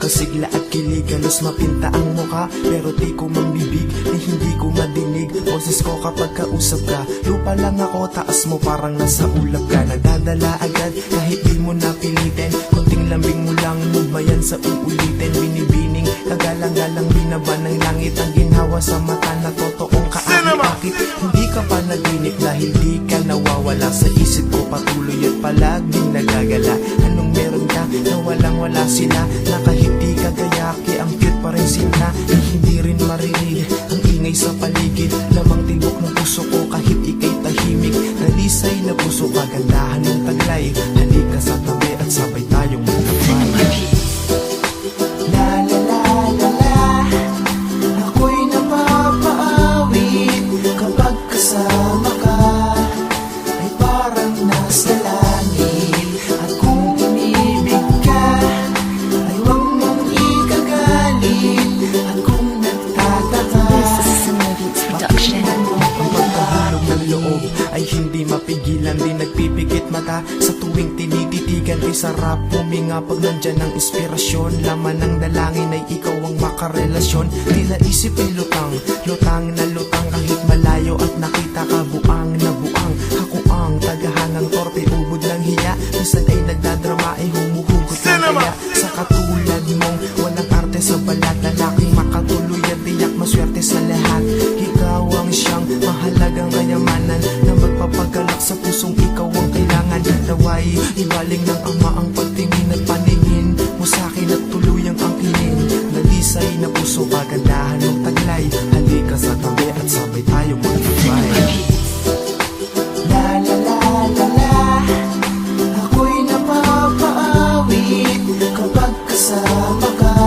Kasigla at kilig, halos mapinta ang muka, pero di ko mambibig, ni hindi ko madinig boses ko kapag kausap ka. Lupa lang ako, taas mo parang nasa ulap ka. Nadadala agad kahit di mo napilitin, kunting lambing mo lang, nubayan sa uulitin. Binibining, kagalang-galang binaba ng langit, ang ginhawa sa mata na totoong kaakit-akit. Hindi ka pa naginip dahil di ka nawawala sa isip ko, patuloy at palaging nagagala. Anong meron ka na walang-wala sila, na kahit di ka gayaki, ang cute pa rin sila. Hindi rin marinig ang ingay sa paligid, lamang tibok ng puso ko kahit ikay tahimik. Nalisay na puso, kagandahan ng taglay, halika sa tabi at sabay tayong magkabay. La la la la la, ako'y napapaawit kapag kasama ka, ay parang nasa langit. At kung umibig ka, ay huwag mong ikagalit. At kung nagtataka, ang pagkaharog ng loob ay hindi mapigilan, di nagpipikit mata sa tuwing tinititigan. Ay sarap huminga pag nandyan ang inspirasyon, laman ng dalangin ay ikaw ang makarelasyon. Tila isip ay lutang, lutang na lutang, kahit malayo at nakita ka buang na buang. Ako ang tagahangang torpe, ubod ng hiya, minsan ay nagdadrama, ay humuhugot ng kaya. Sa katulad mong walang arte sa balat, lalaking makatuloy at tiyak maswerte sa lahat. Ikaw ang siyang mahalagang kayamanan, na magpapagalak sa pusong ikaw ang kailangan. Naway ibaling ng ama ang pagtingin at paningin mo sa'kin at tuluyang angkinin. Nalisay na puso, kagandahan ng taglay, halika sa tabi at sabay tayo magkabay. La la la la la, ako'y napapaawit kapag kasama ka,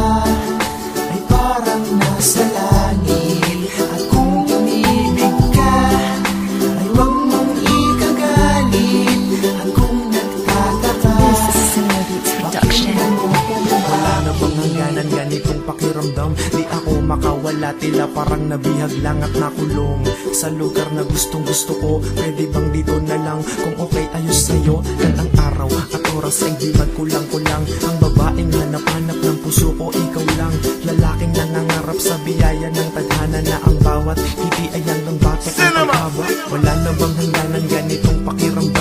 ay parang nasa langit. At kung umibig ka, ay huwag mong ikagalit. At kung nagtataka, wala na bang hangganan ganitong pakiramdam? Di ako makawala, tila parang nabihag lang at nakulong sa lugar na gustong gusto ko. Pwede bang dito na lang, kung okay ayos sa'yo, at ang araw at oras ay di magkulang-kulang. Ang babaeng hanap-hanap ng puso ko, ikaw lang. Lalaking nangangarap sa biyaya ng tadhana, na ang bawat hindi ay hanggang batok ng paghaba. Wala na bang hangganan ganitong pakiramdam?